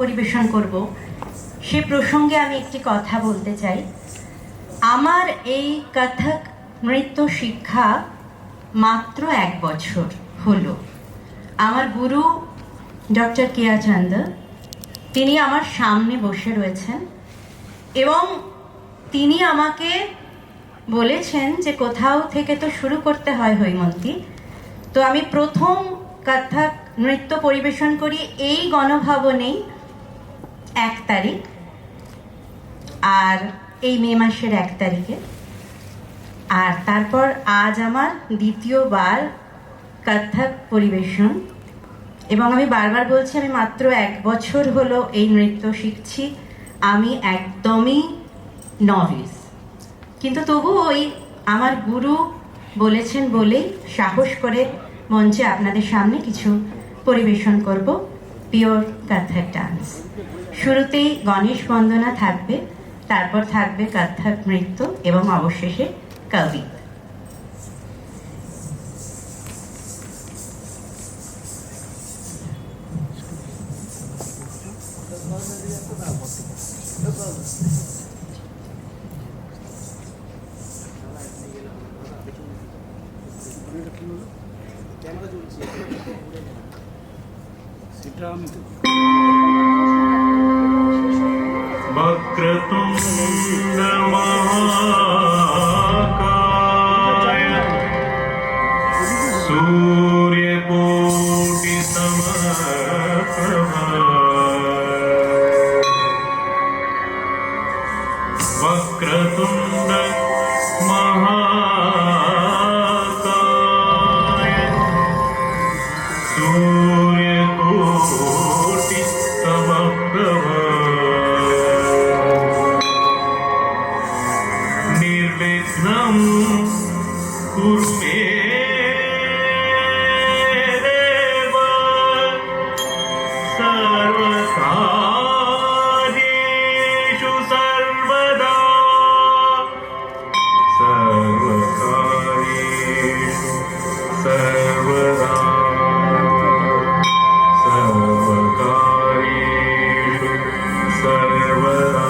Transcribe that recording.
পরিবেশন করব সে প্রসঙ্গে আমি একটি কথা বলতে চাই। আমার এই কথক নৃত্য শিক্ষা মাত্র 1 বছর হলো। আমার গুরু ডক্টর কেয়া চন্দ তিনি আমার সামনে বসে রয়েছেন এবং তিনি আমাকে বলেছেন যে কোথাও থেকে তো শুরু করতে হয় হৈমন্তী। তো আমি প্রথম কথক নৃত্য পরিবেশন করি এই গণভবনেই 1 তারিখ, আর এই মে মাসের 1 তারিখে। আর তারপর আজ আমার দ্বিতীয়বার কথক পরিবেশন, এবং আমি বারবার বলছি আমি মাত্র 1 বছর হলো এই নৃত্য শিখছি। আমি একদমই নভিস, কিন্তু তবু ওই আমার গুরু বলেছেন বলেই সাহস করে মঞ্চে আপনাদের সামনে কিছু পরিবেশন করব পিওর কথক ডান্স। শুরুতেই গণেশ বন্দনা থাকবে, তারপর থাকবে কথক নৃত্য এবং অবশেষে কবিত। वक्रतुण्ड महाकाय सूर्यकोटि समप्रभा वक्रतुण्ड महाकाय सूर्यकोटि समप्रभा निर्विघ्नं कुरु मे देव सर्वकार्येषु सर्वदा सर्वकार्येषु सर्वदा सर्वकार्येषु सर्वदा।